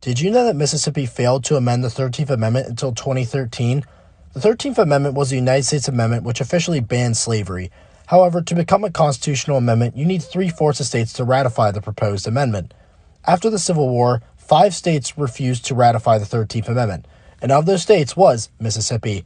Did you know that Mississippi failed to amend the 13th Amendment until 2013? The 13th Amendment was the United States Amendment which officially banned slavery. However, to become a constitutional amendment, you need 3/4 of states to ratify the proposed amendment. After the Civil War, 5 states refused to ratify the 13th Amendment, and of those states was Mississippi.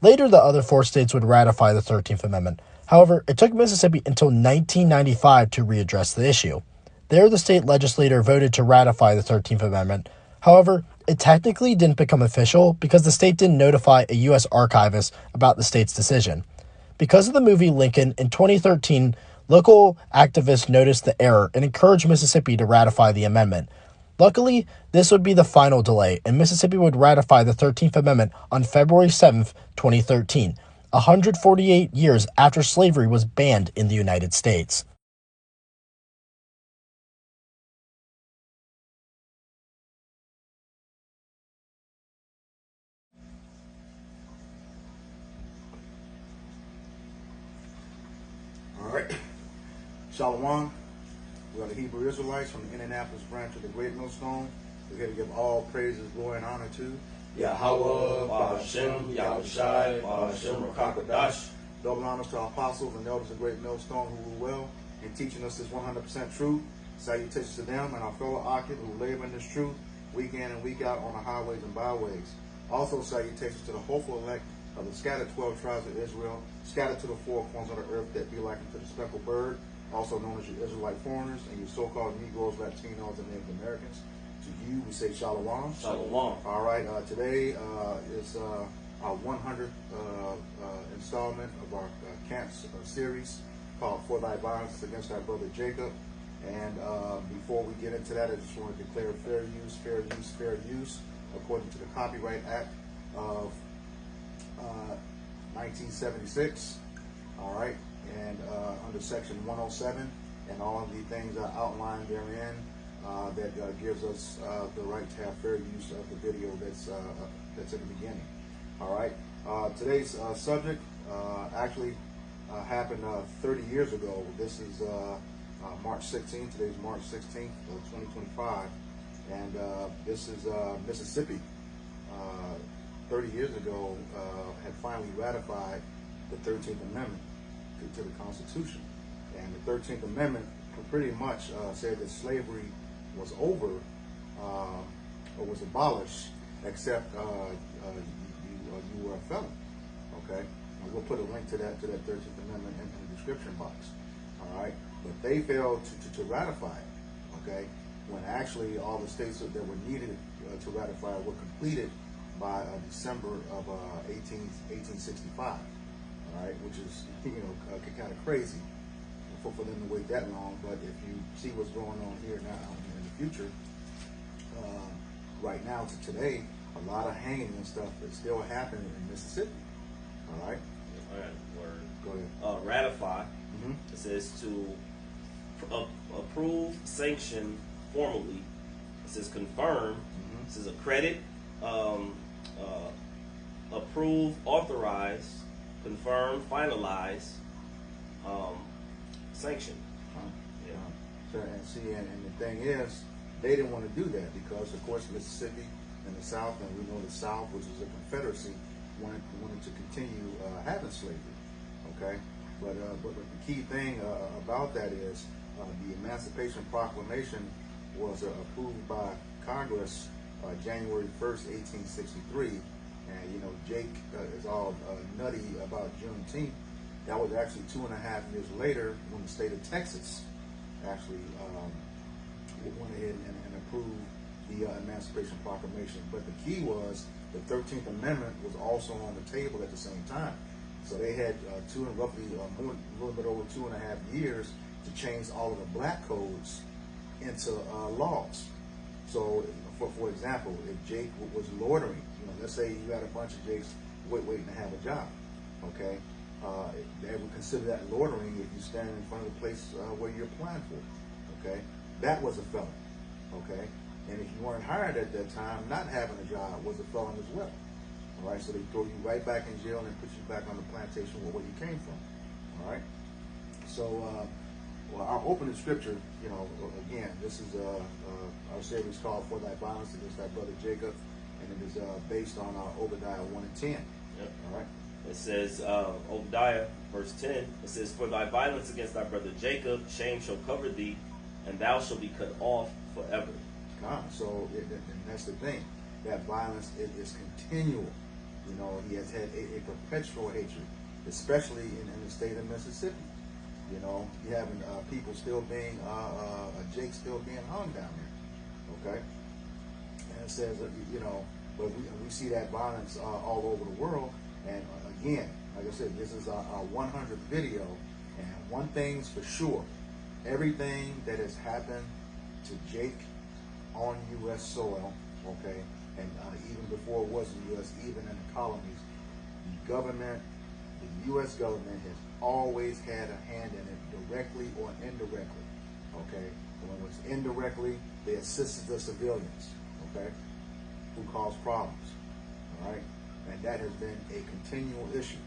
Later, the other 4 states would ratify the 13th Amendment. However, it took Mississippi until 1995 to readdress the issue. There, the state legislature voted to ratify the 13th Amendment. However, it technically didn't become official because the state didn't notify a U.S. archivist about the state's decision. Because of the movie Lincoln in 2013, local activists noticed the error and encouraged Mississippi to ratify the amendment. Luckily, this would be the final delay, and Mississippi would ratify the 13th Amendment on February 7th, 2013, 148 years after slavery was banned in the United States. All right. Shalom. We are the Hebrew Israelites from the Indianapolis branch of the Great Millstone. We're here to give all praises, glory, and honor to Yahweh, Ba'ashem, Yahushai, Ba'ashem, Rakakadash. double honors to our apostles and elders of the Great Millstone who rule well in teaching us this 100% truth. Salutations to them and our fellow occupants who labor in this truth week in and week out on the highways and byways. Also salutations to the hopeful elect of the scattered 12 tribes of Israel, scattered to the 4 corners of the earth that be like unto the speckled bird, also known as your Israelite foreigners and your so-called Negroes, Latinos, and Native Americans. To you, we say shalom. Shalom. All right, today is our 100th installment of our camps series called For Thy Violence Against Our Brother Jacob. And before we get into that, I just want to declare fair use, according to the Copyright Act of 1976. All right, and under Section 107, and all of the things outlined therein that gives us the right to have fair use of the video that's in the beginning. All right, today's subject actually happened 30 years ago. This is March 16th. Today's March 16th, 2025, and this is Mississippi. 30 years ago, had finally ratified the 13th Amendment to the Constitution. And the 13th Amendment pretty much said that slavery was over or was abolished, except you were a felon. Okay, and we'll put a link to that 13th Amendment in the description box. All right, but they failed to ratify it. Okay, when actually all the states that were needed to ratify were completed by December of 1865. All right, which is kind of crazy for them to wait that long. But if you see what's going on here now in the future, right now to today, a lot of hanging and stuff is still happening in Mississippi. All right. All right. Word. Go ahead. Ratify. It says to approve, sanction formally. It says confirm. It says accredit, approve, authorize, confirm, finalize, sanction. Yeah. So, and see, and the thing is, they didn't want to do that because, of course, Mississippi and the South, and we know the South, which is a confederacy, wanted to continue having slavery. Okay, but the key thing about that is the Emancipation Proclamation was approved by Congress January 1st, 1863. And Jake is all nutty about Juneteenth. That was actually 2.5 years later when the state of Texas actually went ahead and approved the Emancipation Proclamation. But the key was the 13th Amendment was also on the table at the same time. So they had roughly a little bit over 2.5 years to change all of the black codes into laws. So, for example, if Jake was loitering, let's say you had a bunch of Jakes waiting to have a job, okay, they would consider that loitering if you stand in front of the place where you're applying for, okay? That was a felon, okay? And if you weren't hired at that time, not having a job was a felon as well, all right? So they throw you right back in jail and put you back on the plantation where you came from, all right? So Well, our opening scripture, you know, again, this is our series called "For Thy Violence Against Thy Brother Jacob," and it is based on Obadiah 1:10. Yep. All right. It says, Obadiah, verse 10, it says, "For thy violence against thy brother Jacob, shame shall cover thee, and thou shalt be cut off forever." So and that's the thing. That violence is continual. You know, he has had a perpetual hatred, especially in the state of Mississippi. You know, you having people still being, Jake still being hung down there. Okay? And it says, you know, but we see that violence all over the world. And again, like I said, this is our 100th video. And one thing's for sure, everything that has happened to Jake on U.S. soil, okay, and even before it was in U.S., even in the colonies, the government, the U.S. government has always had a hand in it, directly or indirectly, okay? And when it was indirectly, they assisted the civilians, okay, who caused problems, all right? And that has been a continual issue,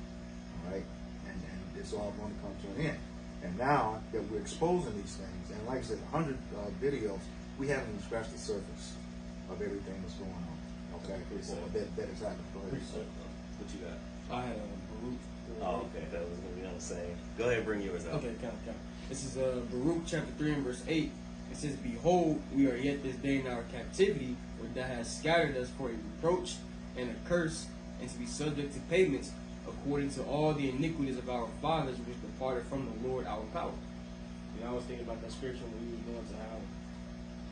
all right? And it's all going to come to an end. And now that we're exposing these things, and like I said, 100 videos, we haven't even scratched the surface of everything that's going on. Okay, that has happened. Go ahead. What you got? I had a Baruch. Oh, okay. That was going to be on the same. Go ahead and bring yours out. Okay, count. This is Baruch chapter 3 and verse 8. It says, "Behold, we are yet this day in our captivity, where thou hast scattered us for a reproach and a curse, and to be subject to payments, according to all the iniquities of our fathers, which departed from the Lord our power." You know, I was thinking about that scripture when we were going to how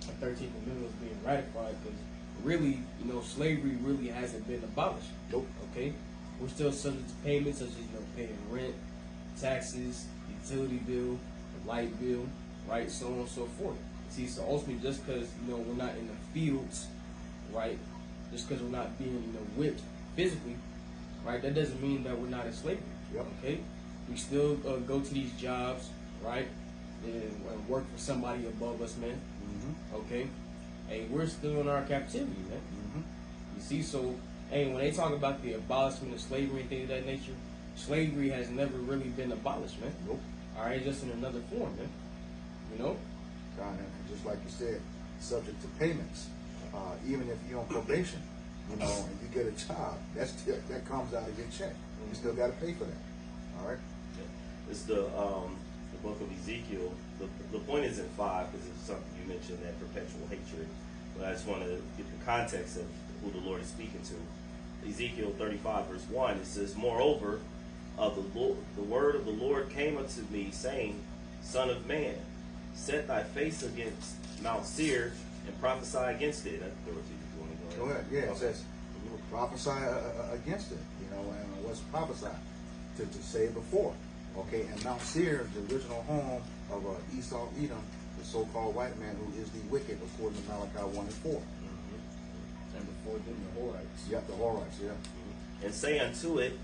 the 13th Amendment was being ratified, because really, you know, slavery really hasn't been abolished. Nope. Okay? We're still subject to payments such as, you know, paying rent, taxes, utility bill, light bill, right, so on and so forth. See, so ultimately, just because, you know, we're not in the fields, right, just because we're not being, you know, whipped physically, right, that doesn't mean that we're not in slavery. Yep. Okay? We still go to these jobs, right, and work for somebody above us, man. Mm-hmm. Okay? Hey, we're still in our captivity, man. Mm-hmm. You see, so, hey, when they talk about the abolishment of slavery and things of that nature, slavery has never really been abolished, man. Nope. All right, just in another form, man. You know? And just like you said, subject to payments. Even if you're on probation, you know, and you get a job, that comes out of your check. You still got to pay for that. All right. It's the book of Ezekiel. The point is in 5 because it's something you mentioned, that perpetual hatred. But I just want to get the context of who the Lord is speaking to. Ezekiel 35 verse 1. It says, "Moreover, the word of the Lord came unto me, saying, Son of man, set thy face against Mount Seir and prophesy against it." That's the you want to Go ahead. Yeah, Okay. it says prophesy against it. You know, and what's prophesied to say before. Okay, and Mount Seir is the original home of Esau, Edom, the so-called white man who is the wicked, according to Malachi 1 and 4. Mm-hmm. And before them, the Horites. Yep, the Horites, yeah. And say unto it,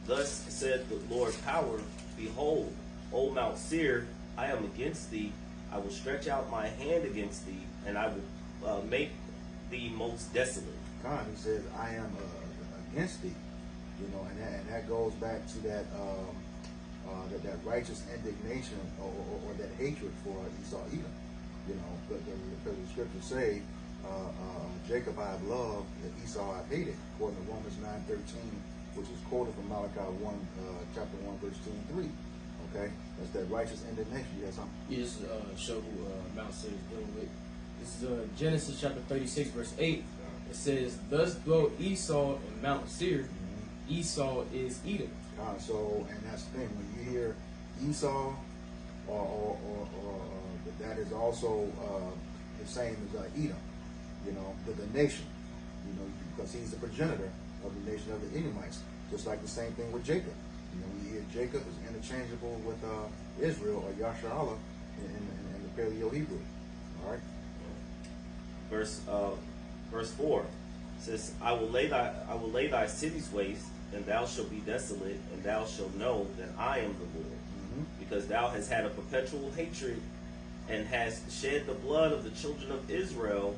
Thus said the Lord power, Behold, O Mount Seir, I am against thee. I will stretch out my hand against thee, and I will make thee most desolate. God, he says, I am against thee. You know, and that goes back to that that righteous indignation or that hatred for Esau, Edom. You know, because the scriptures say, Jacob I have loved, and Esau I have hated, according to Romans 9:13, which is quoted from Malachi 1, chapter 1, verse 2 and 3. Okay, that's that righteous indignation. You have something? You just show who Mount Seir is dealing with. This is Genesis chapter 36, verse 8. It says, "Thus dwelt Esau in Mount Seir." Esau is Edom. So, and that's the thing, when you hear Esau, or that is also the same as Edom, you know, the nation, you know, because he's the progenitor of the nation of the Edomites, just like the same thing with Jacob. You know, you hear Jacob is interchangeable with Israel or Yasharallah in the Paleo Hebrew. All right. Verse 4 says, I will lay thy cities waste, and thou shalt be desolate, and thou shalt know that I am the Lord. Mm-hmm. Because thou hast had a perpetual hatred, and hast shed the blood of the children of Israel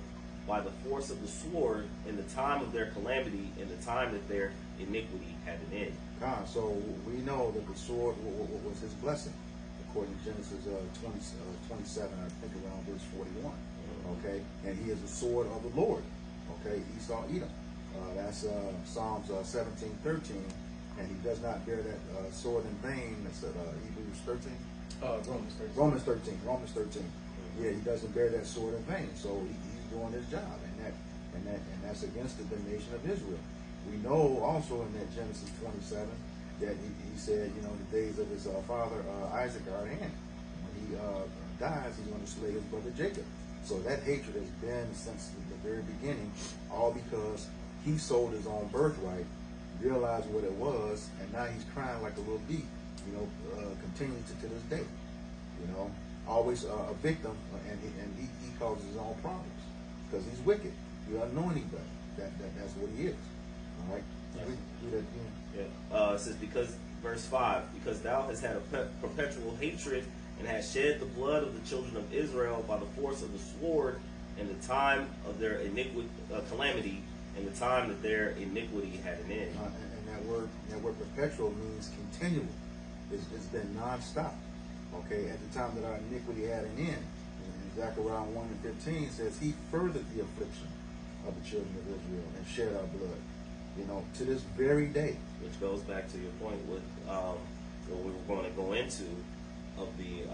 by the force of the sword in the time of their calamity, in the time that their iniquity had an end. So we know that the sword was his blessing, according to Genesis 27, I think around verse 41. Okay, and he is the sword of the Lord. Okay, Esau Edom. That's Psalms 17:13, and he does not bear that sword in vain. That's Hebrews 13. Romans 13. Yeah, he doesn't bear that sword in vain. So he's doing his job, and that's against the nation of Israel. We know also in that Genesis 27 that he said, you know, the days of his father Isaac are at hand. When he dies, he's going to slay his brother Jacob. So that hatred has been since the very beginning, all because he sold his own birthright, realized what it was, and now he's crying like a little bee, you know, continuing to this day. You know, always a victim, and he causes his own problems because he's wicked. He doesn't know any better. That's what he is. All right. Read that again. Yeah. It says, because, verse 5, because thou hast had a perpetual hatred and hast shed the blood of the children of Israel by the force of the sword in the time of their calamity, and the time that their iniquity had an end. And that word perpetual means continual. It's been non-stop. Okay, at the time that our iniquity had an end. And Zechariah 1:15 says he furthered the affliction of the children of Israel and shed our blood. You know, to this very day. Which goes back to your point with what we were going to go into of the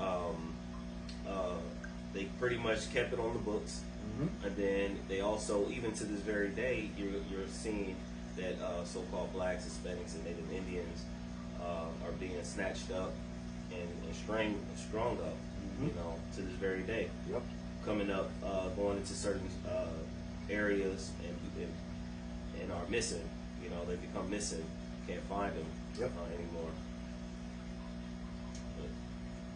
they pretty much kept it on the books, and then they also, even to this very day, you're seeing that so-called blacks, Hispanics, and Native Indians are being snatched up and strung up, you know, to this very day. Yep. Coming up, going into certain areas and are missing. You know, they become missing. Can't find them anymore.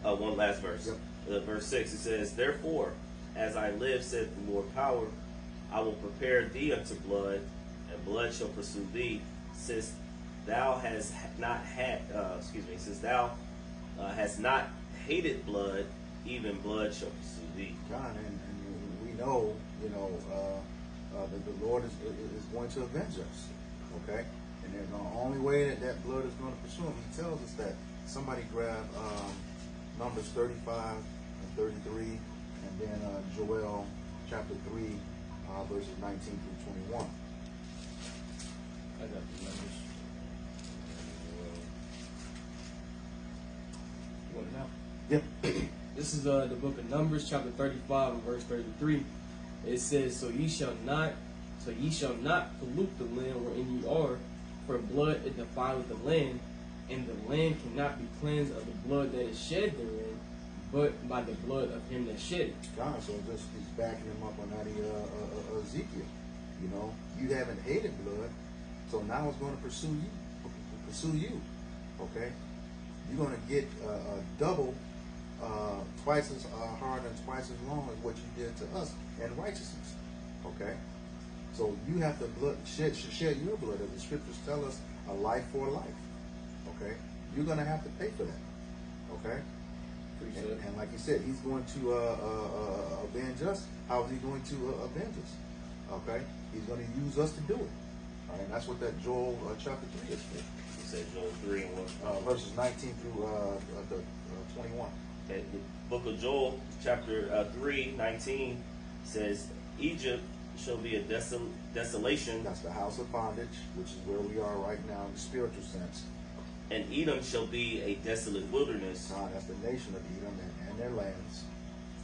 But, one last verse. Verse 6, it says, therefore, as I live, saith the Lord power, I will prepare thee unto blood, and blood shall pursue thee, since thou hast not since thou hast not hated blood, even blood shall pursue thee. God, and we know, you know, that the Lord is going to avenge us. Okay? And then the only way that blood is going to pursue him, he tells us that. Somebody grab Numbers 35 and 33, and then Joel chapter 3, verses 19 through 21. I got the numbers. You want it now? Yep. This is the book of Numbers, chapter 35 and verse 33. It says, So ye shall not pollute the land wherein ye are, for blood it defileth the land, and the land cannot be cleansed of the blood that is shed therein, but by the blood of him that shed it. God, so just he's backing him up on that Ezekiel. You know, you haven't hated blood, so now it's going to pursue you. Okay, you're going to get double, twice as hard and twice as long as what you did to us in righteousness. Okay, so you have to shed your blood, as the scriptures tell us, a life for a life. Okay, you're going to have to pay for that. Okay. And like you said, he's going to avenge us. How is he going to avenge us? Okay, he's going to use us to do it. All right, and that's what that Joel chapter 3 is for. You said Joel 3 and what? Verses 19 through 21. The book of Joel, chapter 3, 19 says, Egypt shall be a desolation. That's the house of bondage, which is where we are right now in the spiritual sense. And Edom shall be a desolate wilderness. That's the nation of Edom and their lands.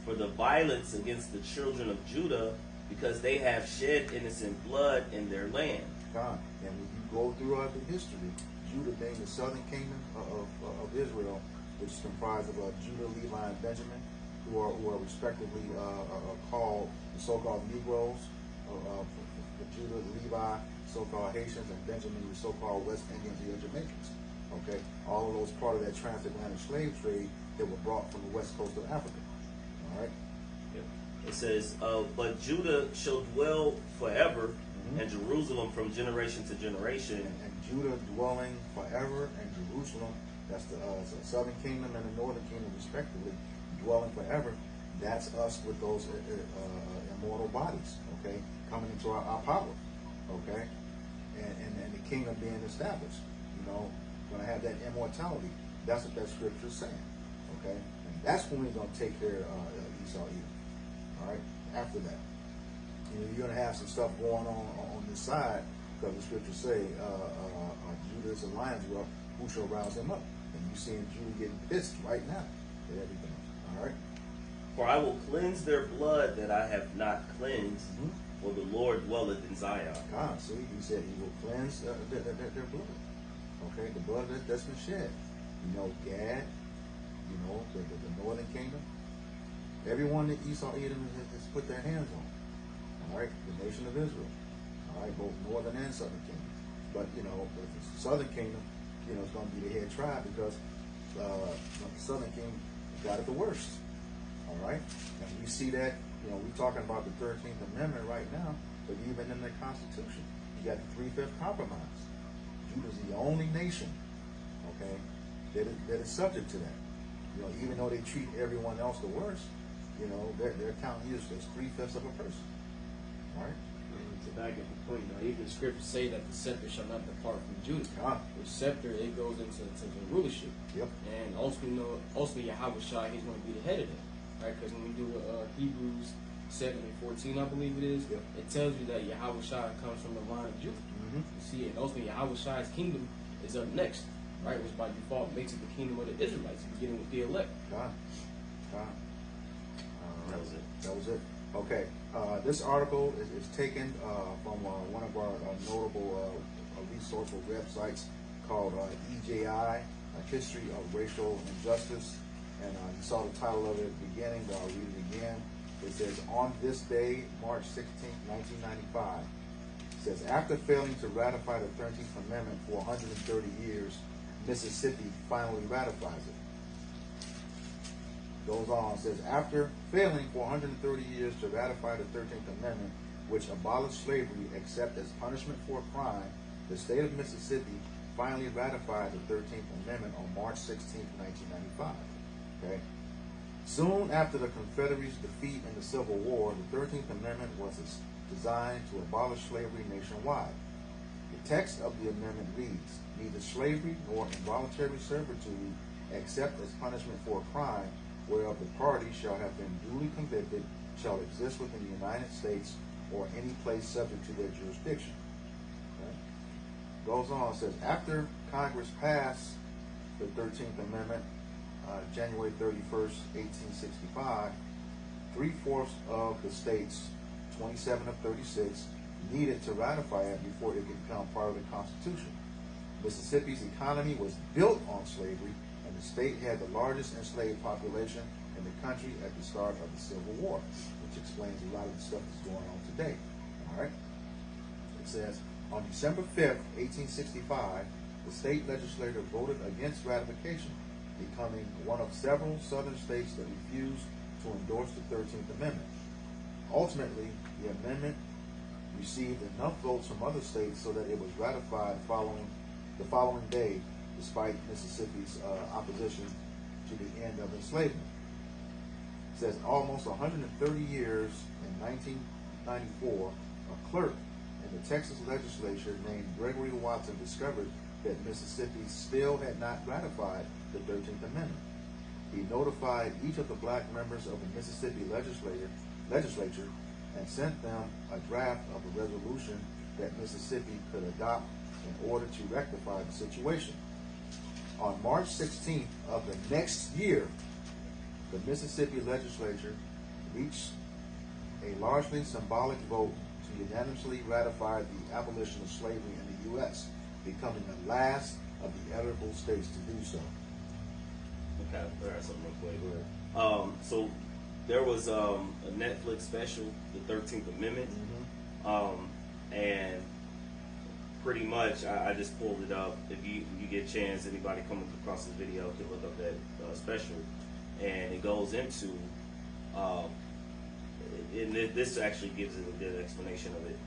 For the violence against the children of Judah, because they have shed innocent blood in their land. God, and when you go throughout the history, Judah being the southern kingdom of Israel, which is comprised of Judah, Levi, and Benjamin, who are respectively called the so-called Negroes, for Judah, Levi, so-called Haitians, and Benjamin, the so-called West Indians and Jamaicans. Okay, all of those part of that transatlantic slave trade that were brought from the west coast of Africa. All right. Yep. It says, "But Judah shall dwell forever, and Jerusalem from generation to generation." And Judah dwelling forever, and Jerusalem, that's the southern kingdom and the northern kingdom respectively, dwelling forever. That's us with those immortal bodies. Okay, coming into our power. Okay, and the kingdom being established. You know. Going to have that immortality. That's what that scripture is saying. Okay, and that's when we're gonna take care of Esau Edom. All right. After that, you're gonna have some stuff going on this side, because the scriptures say, Judah is a lion's whelp, who shall rouse him up? And you seeing Judah getting pissed right now at everything. All right. For I will cleanse their blood that I have not cleansed, for the Lord dwelleth in Zion. God, see, he said he will cleanse their blood. Okay, the blood that's been shed. You know, Gad, you know, the northern kingdom. Everyone that Esau Edom has put their hands on. All right, the nation of Israel. All right, both northern and southern kingdom. But, you know, the southern kingdom, you know, is going to be the head tribe, because the southern kingdom got it the worst. All right, and we see that, you know, we're talking about the 13th Amendment right now, but even in the Constitution, you got the 3/5 compromise. Judah's the only nation, okay, that is subject to that. You know, even though they treat everyone else the worst, you know, they're counting you as 3/5 of a person. All right. And to back up the point, you know, even the scriptures say that the scepter shall not depart from Judah. The scepter, it goes into the rulership. Yep. And ultimately, you know, Yahweh Shai, he's going to be the head of that. Right? Because when we do Hebrews 7:14, I believe it is, yep, it tells you that Yahweh Shai comes from the line of Judah. You see, and ultimately Yahweh Shai's kingdom is up next, right? Which by default makes it the kingdom of the Israelites, beginning with the elect. That was it. Okay. This article is taken from one of our notable resourceful websites called EJI, A History of Racial Injustice. And you saw the title of it at the beginning, but I'll read it again. It says, on this day, March 16th, 1995, it says, after failing to ratify the 13th Amendment for 130 years, Mississippi finally ratifies it. Goes on, says, after failing for 130 years to ratify the 13th Amendment, which abolished slavery except as punishment for a crime, the state of Mississippi finally ratified the 13th Amendment on March 16th, 1995. Okay. Soon after the Confederacy's defeat in the Civil War, the 13th Amendment was designed to abolish slavery nationwide. The text of the amendment reads, neither slavery nor involuntary servitude, except as punishment for a crime whereof the party shall have been duly convicted, shall exist within the United States or any place subject to their jurisdiction. Okay. Goes on, says, after Congress passed the 13th Amendment, January 31st, 1865, 3/4 of the states, 27 of 36, needed to ratify it before it could become part of the Constitution. Mississippi's economy was built on slavery, and the state had the largest enslaved population in the country at the start of the Civil War, which explains a lot of the stuff that's going on today. All right? It says, on December 5th, 1865, the state legislature voted against ratification, becoming one of several southern states that refused to endorse the 13th Amendment. Ultimately, the amendment received enough votes from other states so that it was ratified the following day, despite Mississippi's opposition to the end of enslavement. It says almost 130 years, in 1994, a clerk in the Texas legislature named Gregory Watson discovered that Mississippi still had not ratified the 13th Amendment. He notified each of the black members of the Mississippi legislature and sent them a draft of a resolution that Mississippi could adopt in order to rectify the situation. On March 16th of the next year, the Mississippi legislature reached a largely symbolic vote to unanimously ratify the abolition of slavery in the U.S., becoming the last of the eligible states to do so. Okay, all right, something real quick. So there was a Netflix special, the 13th Amendment, and pretty much I just pulled it up. If you get a chance, anybody coming across this video can look up that special, and it goes into and this actually gives it a good explanation of it.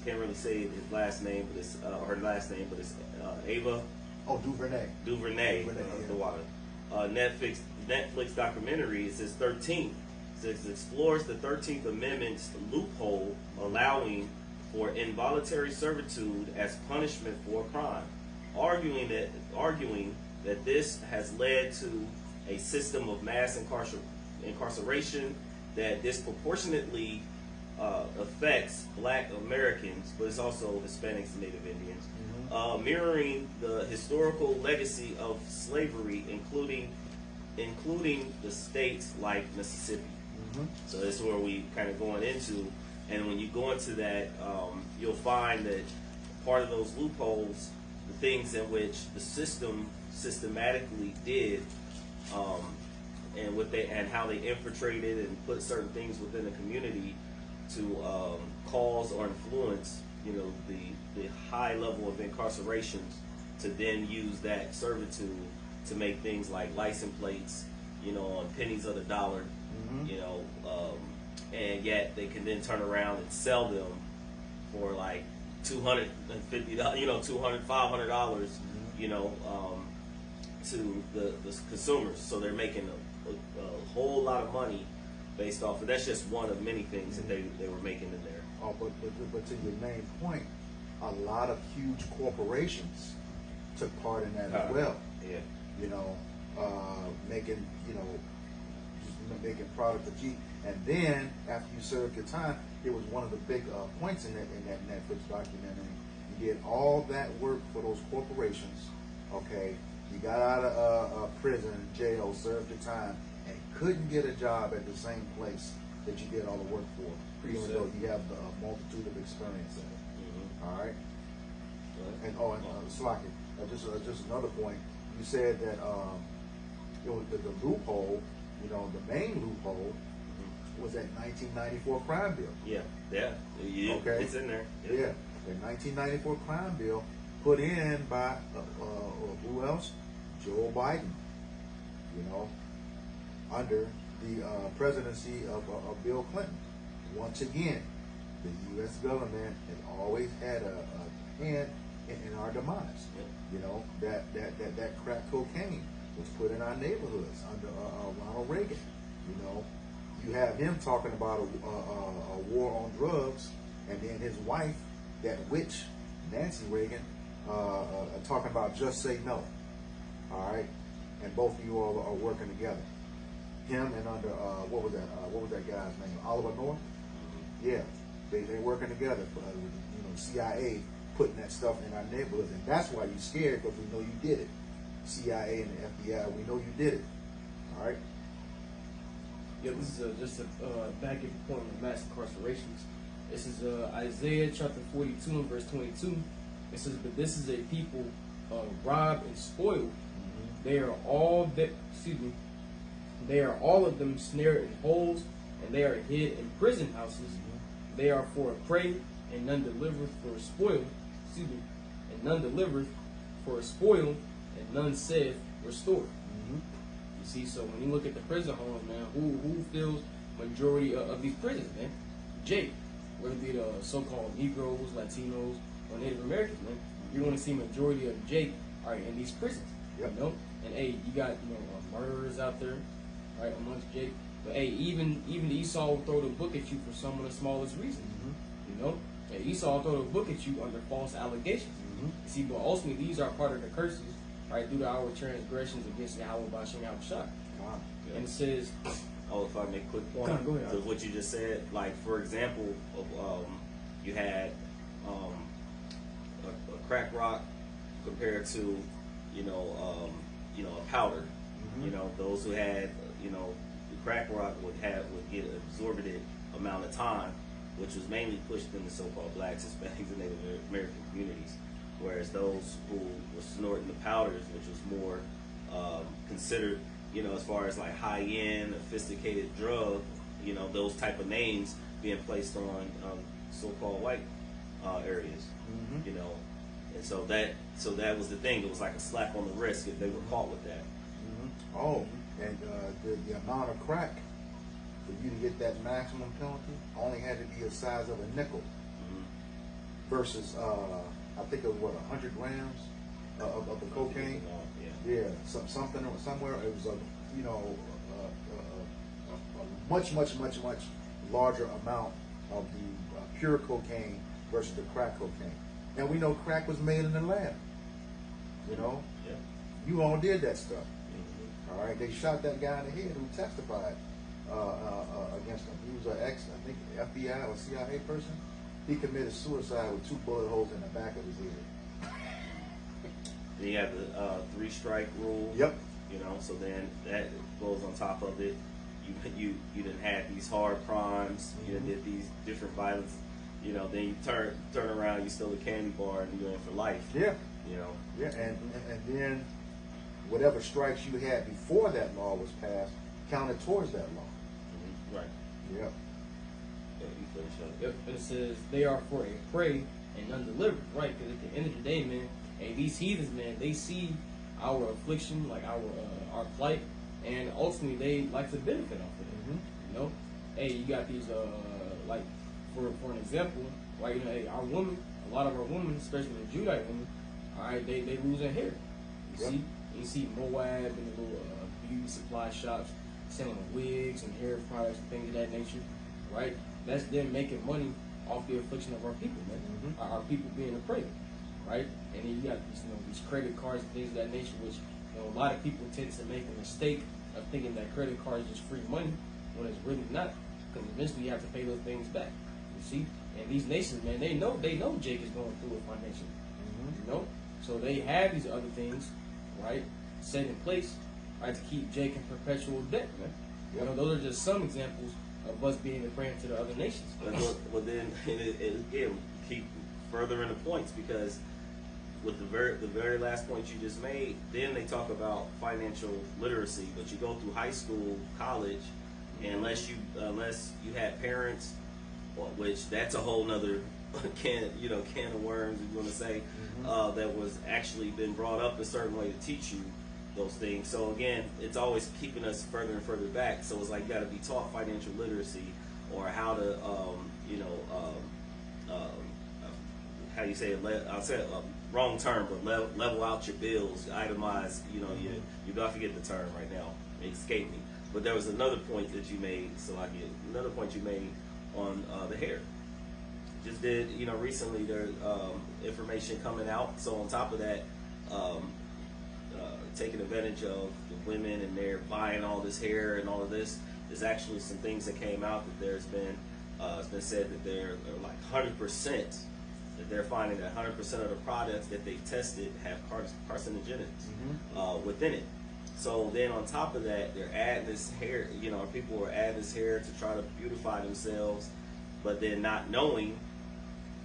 Can't really say his last name, but it's her last name, but it's Ava. Oh, DuVernay. DuVernay, the water. Netflix documentary. It says 13th. It says explores the 13th Amendment's loophole allowing for involuntary servitude as punishment for a crime, arguing that this has led to a system of mass incarceration that disproportionately affects Black Americans, but it's also Hispanics and Native Indians, mirroring the historical legacy of slavery, including the states like Mississippi. So that's where we kind of going into, and when you go into that, you'll find that part of those loopholes, the things in which the system systematically did, and how they infiltrated and put certain things within the community to cause or influence, the high level of incarcerations, to then use that servitude to make things like license plates, on pennies of the dollar, and yet they can then turn around and sell them for like $250, $200, $500, to the consumers. So they're making a whole lot of money based off of, that's just one of many things that they were making in there. Oh, but to your main point, a lot of huge corporations took part in that as well. Yeah. Making, just making product of cheap. And then after you served your time, it was one of the big points in that Netflix documentary. You did all that work for those corporations. Okay, you got out of prison, jail, served your time, and couldn't get a job at the same place that you did all the work for, even though you have the multitude of experience in it. All right. And Slocky, just another point. You said that it was the loophole. The main loophole was that 1994 crime bill. Yeah. Okay. It's in there. Yeah. The 1994 crime bill put in by who else? Joe Biden. Under the presidency of Bill Clinton. Once again, the U.S. government has always had a hand in our demise. That crack cocaine was put in our neighborhoods under Ronald Reagan. You have him talking about a war on drugs, and then his wife, that witch, Nancy Reagan, talking about just say no. All right, and both of you all are working together. Him and under what was that guy's name? Oliver North. Yeah, they working together. CIA putting that stuff in our neighborhoods, and that's why you're scared, because we know you did it. CIA and the FBI, we know you did it. All right. Yeah, this is just a back at the point of mass incarcerations. This is Isaiah chapter 42 and verse 22. It says, "But this is a people robbed and spoiled. They are all They are all of them snared in holes, and they are hid in prison houses. They are for a prey, and none delivereth for a spoil. And none delivereth for a spoil, and none saith restore." You see, so when you look at the prison homes, man, who fills majority of these prisons, man? Jake, whether it be the so-called Negroes, Latinos, or Native Americans, man, you're going to see majority of Jake are in these prisons. Yep. And hey, you got murderers out there, right, amongst Jake. But hey, even Esau will throw the book at you for some of the smallest reasons. Hey, Esau will throw the book at you under false allegations. You see, but ultimately these are part of the curses, right, due to our transgressions against Yahweh Bashim Yahushua. And it says, if I make a quick point go ahead. to what you just said, like for example, you had a crack rock compared to a powder. Those who had the crack rock would get an exorbitant amount of time, which was mainly pushed in the so-called blacks, Hispanics, and Native American communities. Whereas those who were snorting the powders, which was more considered, as far as like high-end, sophisticated drug, those type of names being placed on so-called white areas, and so that was the thing. It was like a slap on the wrist if they were caught with that. Oh, and the amount of crack for you to get that maximum penalty only had to be the size of a nickel, versus I think it was 100 grams of the cocaine. Yeah, something somewhere. It was a much larger amount of the pure cocaine versus the crack cocaine. And we know crack was made in the lab. You all did that stuff. All right, they shot that guy in the head who testified against him. He was an I think FBI or CIA person. He committed suicide with 2 bullet holes in the back of his head. Then you have the 3-strike rule. Yep. You know, so then that goes on top of it. You didn't have these hard crimes. You done did these different violence. You know, then you turn around, you steal a candy bar, and you're in for life. Yeah. You know. Yeah, and then whatever strikes you had before that law was passed counted towards that law. Right. Yep. Yeah, you finish up. Yep. It says they are for a prey and none delivered. Right. Because at the end of the day, man, hey, these heathens, man, they see our affliction, like our plight, and ultimately they like to benefit off of it. You know, hey, you got these like for an example, right? You know, hey, our women, a lot of our women, especially the Judite women, all right, they losing hair. You see Moab and the little beauty supply shops selling wigs and hair products and things of that nature, right? That's them making money off the affliction of our people, man. Our people being a prey, right? And then you got these, these credit cards and things of that nature, which a lot of people tend to make a mistake of thinking that credit cards is just free money when it's really not, because eventually you have to pay those things back. You see, and these nations, man, they know Jake is going through it financially. You know, so they have these other things, right, set in place, right, to keep Jake in perpetual debt, man. You know, those are just some examples of us being a prey to the other nations. Well, then again, keep furthering the points, because with the very last point you just made, then they talk about financial literacy, but you go through high school, college, and unless you had parents, which that's a whole nother can of worms, you want to say, that was actually been brought up a certain way to teach you those things. So again, it's always keeping us further and further back. So it's like you got to be taught financial literacy, or how to how you say it, I'll say it, wrong term, but level out your bills, itemize. You don't forget the term right now, it escaped me. But there was another point that you made, another point you made on the hair. Just did, recently there's information coming out. So on top of that, taking advantage of the women and they're buying all this hair and all of this, there's actually some things that came out that there's been, it's been said that they're like 100%, that they're finding that 100% of the products that they've tested have carcinogens within it. So then on top of that, they're adding this hair, people are adding this hair to try to beautify themselves, but then not knowing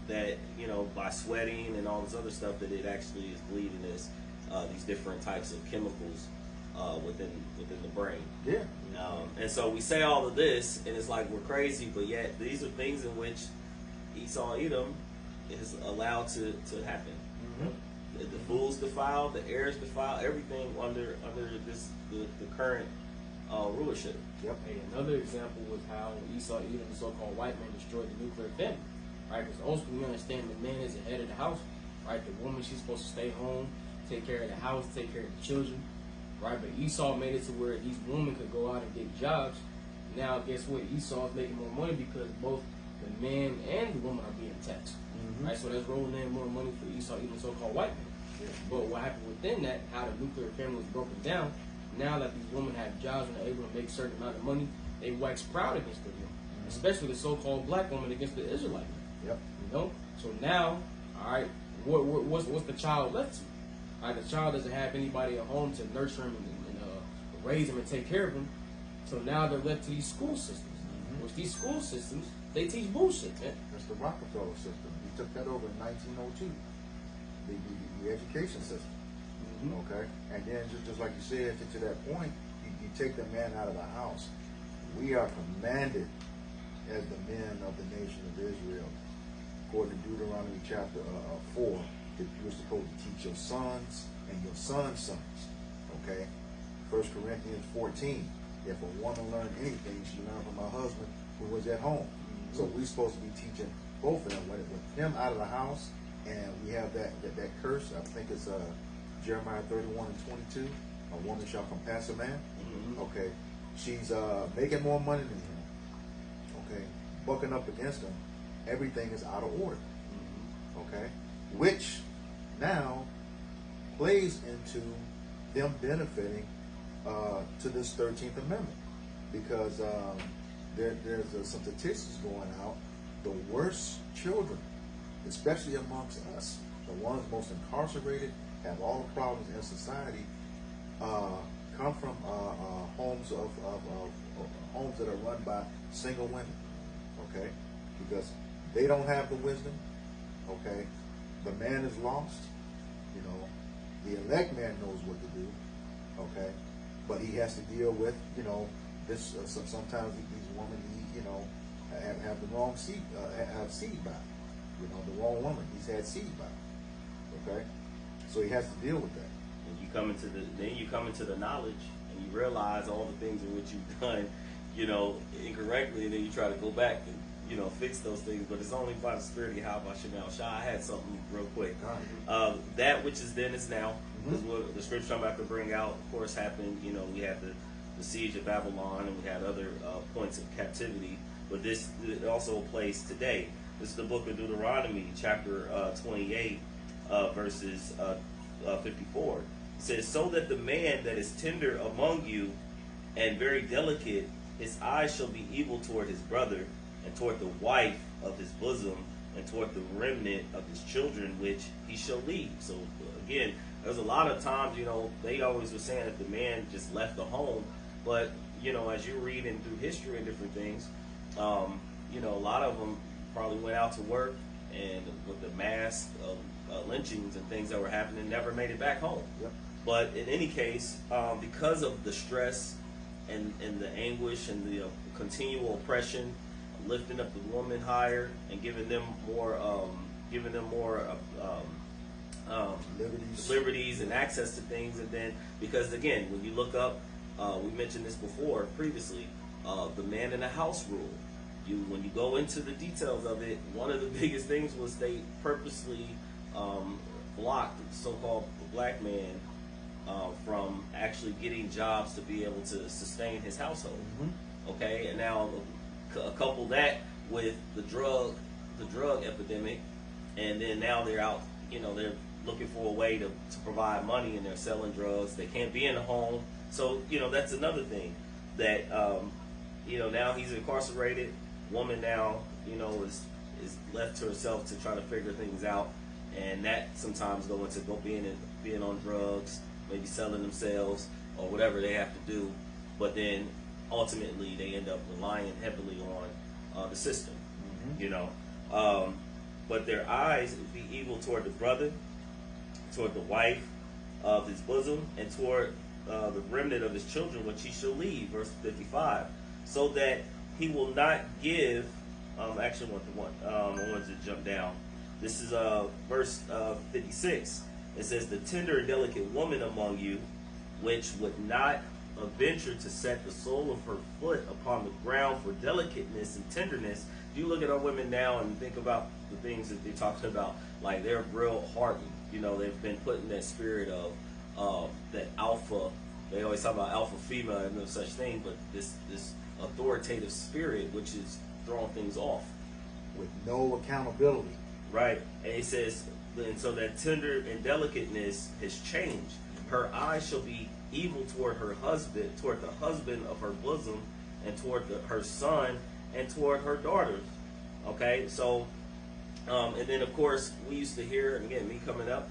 that, by sweating and all this other stuff, that it actually is bleeding these different types of chemicals within the brain. Yeah. And so we say all of this, and it's like we're crazy, but yet these are things in which Esau Edom is allowed to happen. The fool's defiled, the heirs defiled, everything under the current rulership. Yep. Hey, another example was how Esau Edom, the so-called white man, destroyed the nuclear family. Right? Because ultimately we understand the man is the head of the house. Right? The woman, she's supposed to stay home, take care of the house, take care of the children. Right? But Esau made it to where these women could go out and get jobs. Now, guess what? Esau is making more money because both the man and the woman are being taxed. Right? So that's rolling in more money for Esau, even so-called white man. But what happened within that, how the nuclear family was broken down, now that these women have jobs and are able to make a certain amount of money, they wax proud against the men, especially the so-called black woman against the Israelite men. Yep. So now, all right, what's the child left to? All right, the child doesn't have anybody at home to nurture him and raise him and take care of him. So now they're left to these school systems, which these school systems, they teach bullshit, man. That's the Rockefeller system. He took that over in 1902. The education system. Okay, and then just like you said, to that point, you take the man out of the house. We are commanded as the men of the nation of Israel, according to Deuteronomy chapter 4, that you're supposed to teach your sons and your sons' sons. Okay, 1 Corinthians 14. If a woman learned anything, she learned from her husband who was at home. So we're supposed to be teaching both of them. With him out of the house, and we have that curse. I think it's Jeremiah 31 and 22. A woman shall compass a man. Okay, she's making more money than him. Okay, bucking up against him. Everything is out of order. Okay, which now plays into them benefiting to this 13th Amendment, because there's some statistics going out. The worst children, especially amongst us, the ones most incarcerated, have all the problems in society, come from homes of homes that are run by single women. Okay, because they don't have the wisdom. Okay, the man is lost. You know, the elect man knows what to do. Okay, but he has to deal with, you know, this. Sometimes these women, have the wrong seed, have seed by. You know, the wrong woman. He's had seed by. Okay, so he has to deal with that. And you come into the knowledge, and you realize all the things in which you've done, incorrectly, and then you try to go back and fix those things. But it's only by the Spirit of Yahweh Shemel Shah. I had something real quick. That which is then is now. Because what the scripture I'm about to bring out, of course, happened. We had the siege of Babylon, and we had other points of captivity. But this also plays today. This is the book of Deuteronomy, chapter 28, verses 54. It says, "So that the man that is tender among you and very delicate, his eyes shall be evil toward his brother, and toward the wife of his bosom, and toward the remnant of his children, which he shall leave." So again, there's a lot of times, they always were saying that the man just left the home, but as you're reading through history and different things, a lot of them probably went out to work, and with the mass of lynchings and things that were happening, never made it back home. Yep. But in any case, because of the stress and the anguish and the continual oppression, lifting up the woman higher and giving them more liberties and access to things. And then, because again, when you look up, we mentioned this before previously, the man in the house rule. When you go into the details of it, one of the biggest things was they purposely blocked the so-called black man from actually getting jobs to be able to sustain his household. Okay, and now couple that with the drug epidemic, and then now they're out, they're looking for a way to provide money, and they're selling drugs. They can't be in the home, so that's another thing that now he's incarcerated. Woman now is left to herself to try to figure things out, and that sometimes go into being on drugs, maybe selling themselves or whatever they have to do, but then ultimately they end up relying heavily on the system. But their eyes would be evil toward the brother, toward the wife of his bosom, and toward the remnant of his children, which he shall leave. Verse 55. So that he will not give. Actually, I wanted to jump down. This is verse 56. It says, "The tender and delicate woman among you, which would not venture to set the sole of her foot upon the ground for delicateness and tenderness." You look at our women now and think about the things that they're talking about, like they're real hardened. They've been put in that spirit of that alpha. They always talk about alpha female and no such thing, but this authoritative spirit, which is throwing things off with no accountability. Right, and it says, and so that tender and delicateness has changed. Her eyes shall be evil toward her husband, toward the husband of her bosom, and toward her son, and toward her daughters. Okay, so, and then of course we used to hear, and again, me coming up,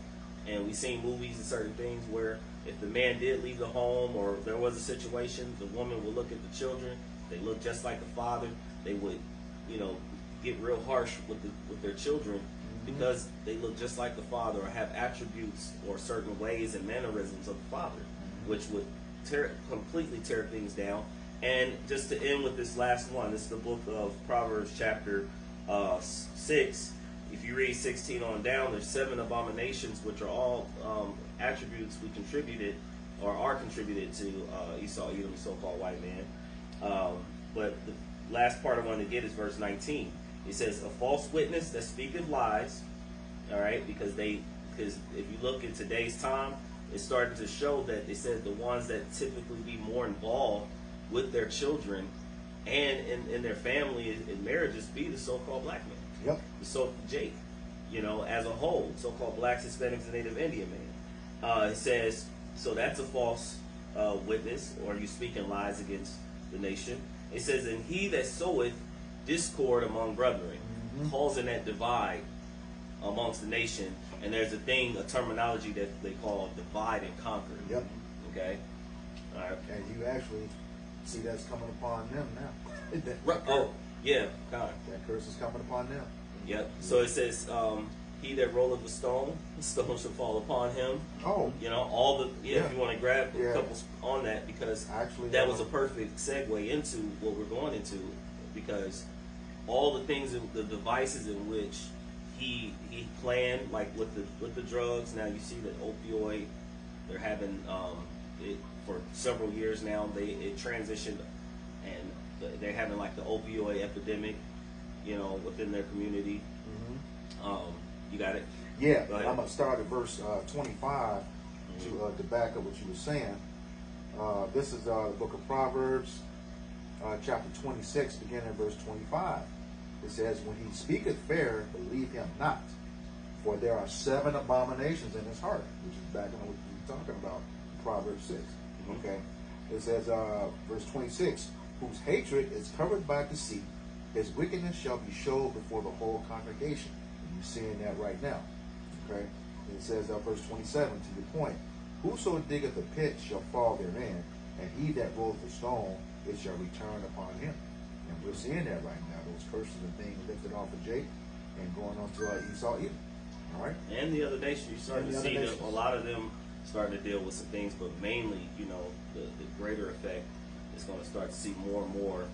and we seen movies and certain things where if the man did leave the home, or there was a situation, the woman would look at the children. They look just like the father. They would, get real harsh with their children, because they look just like the father, or have attributes or certain ways and mannerisms of the father, which would completely tear things down. And just to end with this last one, this is the book of Proverbs chapter 6. If you read 16 on down, there's 7 abominations, which are all attributes we contributed or are contributed to Esau, Edom, the so-called white man. But the last part I want to get is verse 19. It says, "A false witness that speaketh lies," all right, because if you look in today's time, it's starting to show that they said the ones that typically be more involved with their children and in their family and marriages be the so-called black man. Yep. The so-called Jake, as a whole, so-called blacks, Hispanics, and Native Indian man. It says, so that's a false witness, or are you speaking lies against the nation? It says, and he that soweth discord among brethren, causing that divide amongst the nation. And there's a terminology that they call divide and conquer. Yep. Okay. All right. And you actually see that's coming upon them now. Oh, yeah, kind of. That curse is coming upon them. Yep. So it says, he that rolleth a stone, the stone shall fall upon him. Oh. You know, all the, Yeah. if you want to grab Yeah. a couple on that, because Actually, that was a perfect segue into what we're going into, because all the things, the devices in which he planned, like with the drugs. Now you see that opioid, they're having it for several years now. It transitioned, and they're having like the opioid epidemic, you know, within their community. You got it? Yeah, Go ahead. I'm gonna start at verse 25 to back up what you were saying. This is the book of Proverbs, chapter 26, beginning at verse 25. It says, "When he speaketh fair, believe him not, for there are 7 abominations in his heart," which is back on what we were talking about, Proverbs 6. Okay, it says, verse 26, "Whose hatred is covered by deceit, his wickedness shall be showed before the whole congregation." And you're seeing that right now. Okay, and it says, verse 27, to the point, "Whoso diggeth a pit shall fall therein, and he that rolleth a stone, it shall return upon him." And we're seeing that right now. Those curses are being lifted off of Jacob and going on to Esau even. All right. And the other nations, you're starting And to the see other that a nations. lot of them starting to deal with some things, but mainly, you know, the greater effect is going to start to see more and more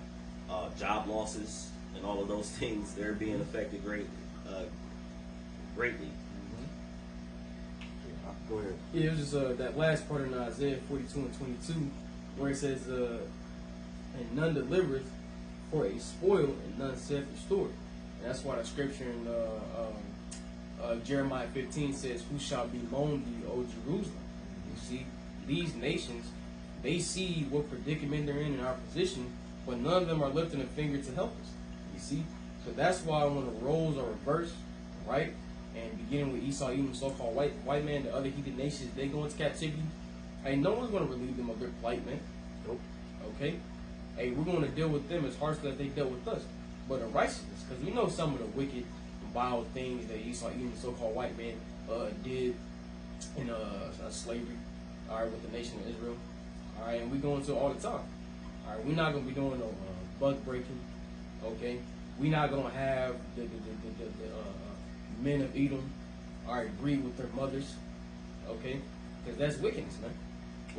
job losses and all of those things. They're being affected greatly. Go ahead. Yeah, it was just that last part in Isaiah 42 and 22, where it says, "And none delivereth for a spoil, and none saith restored." And that's why the scripture in Jeremiah 15 says, "Who shall bemoan thee, O Jerusalem?" You see, these nations, they see what predicament they're in our position, but none of them are lifting a finger to help us. You see, so that's why when the roles are reversed, right? And beginning with Esau, even so-called white man, the other heathen nations, they go into captivity. Hey, no one's going to relieve them of their plight, man. Nope. Okay? Hey, we're going to deal with them as harshly as they dealt with us. But in righteousness, because we know some of the wicked, vile things that Esau, even the so-called white man, did in slavery, all right, with the nation of Israel. All right, and we go into it all the time. All right, we're not going to be doing no bug breaking. Okay? We're not going to have the men of Edom, all right, breed with their mothers, okay? Because that's wickedness, man.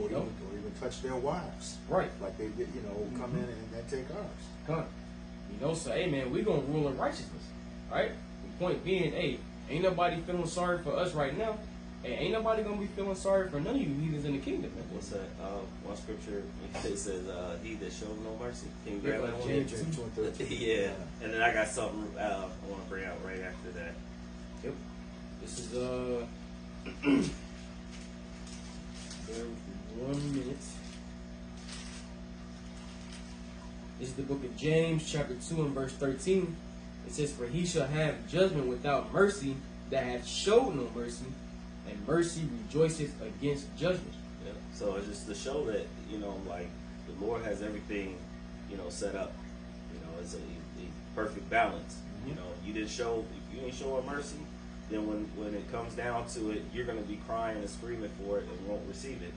Or You know? even touch their wives. Right. Like they did, come in and then take ours. Come on. You know, so, hey, man, we're going to rule in righteousness, right? The point being, hey, ain't nobody feeling sorry for us right now. Hey, ain't nobody going to be feeling sorry for none of you heathens in the kingdom, man. What's that? One scripture, it says, he that showed no mercy. Can you grab that one? James James 2 and 13. Yeah. And then I got something I want to bring out right after that. Yep. This is, bear with me 1 minute. This is the book of James, chapter 2 and verse 13. It says, "For he shall have judgment without mercy that hath showed no mercy, and mercy rejoiceth against judgment." Yeah. So it's just to show that, like the Lord has everything, set up. It's a perfect balance. You didn't show, if you ain't showing mercy, then when it comes down to it, you're going to be crying and screaming for it and won't receive it.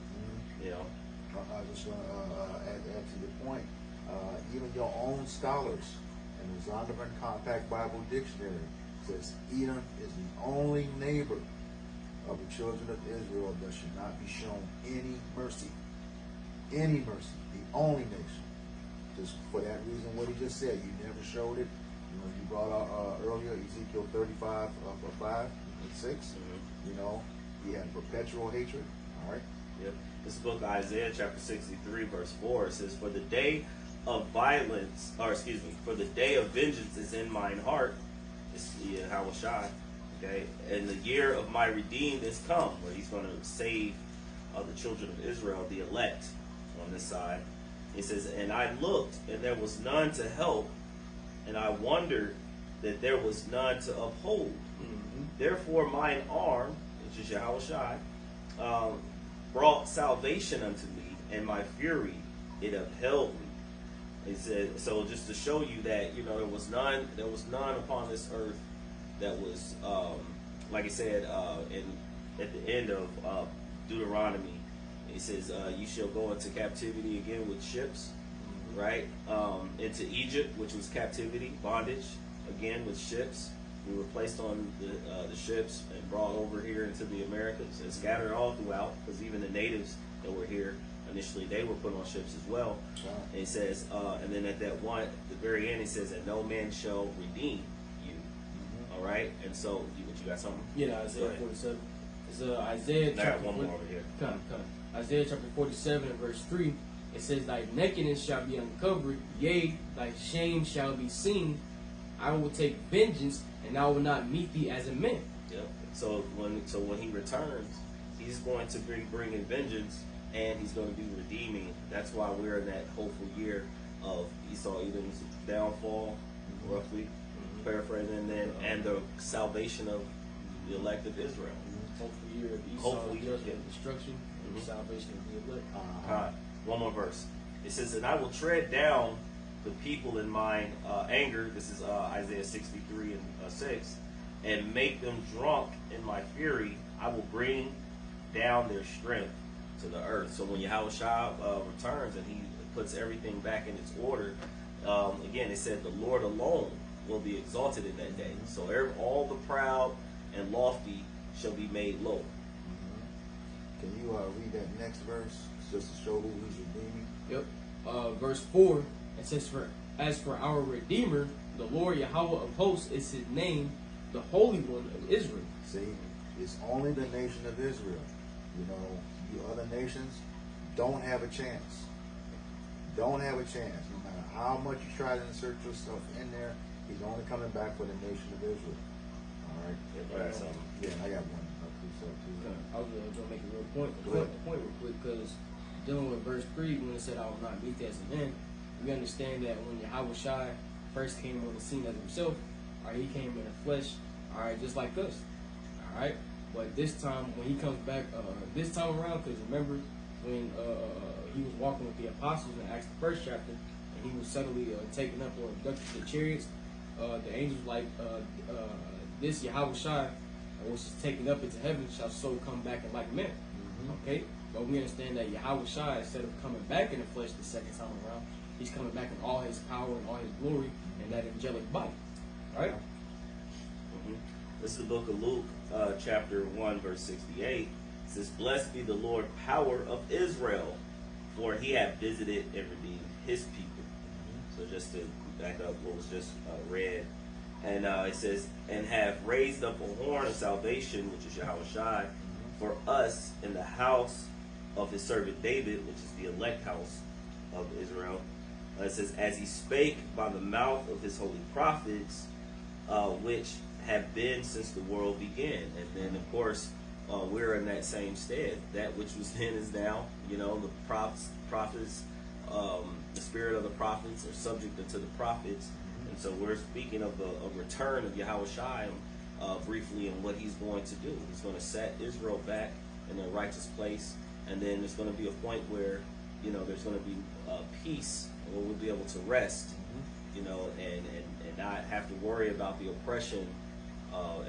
I just want to add to your point. Even your own scholars in the Zondervan Compact Bible Dictionary says Edom is the only neighbor of the children of Israel that should not be shown any mercy. Any mercy. The only nation. Just for that reason, what he just said, you never showed it. You brought out earlier Ezekiel 35 of 5 and 6. He had perpetual hatred. All right. Yep. This book of Isaiah chapter 63 verse 4, it says, "For the day of violence, for the day of vengeance is in mine heart." It's the Hawashai. Okay, and the year of my redeemed is come, where he's going to save the children of Israel, the elect, on this side. It says, "And I looked, and there was none to help, and I wondered that there was none to uphold. Therefore mine arm," which is Yahushai, "brought salvation unto me, in my fury it upheld me. It said, so just to show you that, you know, there was none upon this earth that was, like it said, at the end of Deuteronomy, it says, you shall go into captivity again with ships, right? Into Egypt, which was captivity, bondage, again with ships. We were placed on the ships and brought over here into the Americas and scattered all throughout, because even the natives that were here initially, they were put on ships as well. Wow. And it says, and then at that one, at the very end, it says that no man shall redeem you. All right, and so you got something? Yeah, Isaiah 47. It's Isaiah I got chapter one more over here. Come. Isaiah chapter 47 and verse 3. It says, "Thy nakedness shall be uncovered, yea, thy shame shall be seen. I will take vengeance, and I will not meet thee as a man." Yep. So when he returns, he's going to be bringing vengeance, and he's going to be redeeming. That's why we're in that hopeful year of Esau Edom's downfall, roughly paraphrasing, and the salvation of the elect of Israel. Hopeful year of Esau, Hopeful year, judgment, yeah. destruction, and the salvation of the elect. One more verse. It says, "And I will tread down the people in mine anger." This is Isaiah 63 and 6. "And make them drunk in my fury. I will bring down their strength to the earth." So when Yahushua returns and he puts everything back in its order, again, it said, "The Lord alone will be exalted in that day." So all the proud and lofty shall be made low. Can you read that next verse just to show who he's redeeming? Yep. Verse 4, it says, "As for our Redeemer, the Lord Yahweh of hosts is his name, the Holy One of Israel." See, it's only the nation of Israel. You know, you other nations don't have a chance. Don't have a chance. No matter how much you try to insert yourself in there, he's only coming back for the nation of Israel. All right? Yeah, I got one precept too. I was going to make a real point Go ahead. real quick, because dealing with verse 3, when it said, "I will not meet thee as a man," we understand that when Yahushua first came on the scene as himself, all right, he came in the flesh, all right, just like us, all right. But this time, when he comes back, this time around, because remember when he was walking with the apostles in Acts the 1st chapter, and he was suddenly taken up or abducted to chariots, the angels like this Yahushua, which is taken up into heaven, shall so come back in like man. Okay? But we understand that Yahushua, instead of coming back in the flesh the second time around, he's coming back in all his power and all his glory in that angelic body. Right? This is the book of Luke, chapter 1, verse 68. It says, "Blessed be the Lord, power of Israel, for he hath visited and redeemed his people." So just to back up what was just read. And it says, "And have raised up a horn of salvation," which is Yahushua, "for us in the house of his servant David," which is the elect house of Israel. It says, "As he spake by the mouth of his holy prophets, which have been since the world began." And then, of course, we're in that same stead. That which was then is now. You know, the prophets, the spirit of the prophets are subject unto the prophets. And so we're speaking of a return of Yahushua briefly, and what he's going to do. He's going to set Israel back in their righteous place, and then there's going to be a point where, you know, there's going to be peace, and we'll be able to rest, you know, and not have to worry about the oppression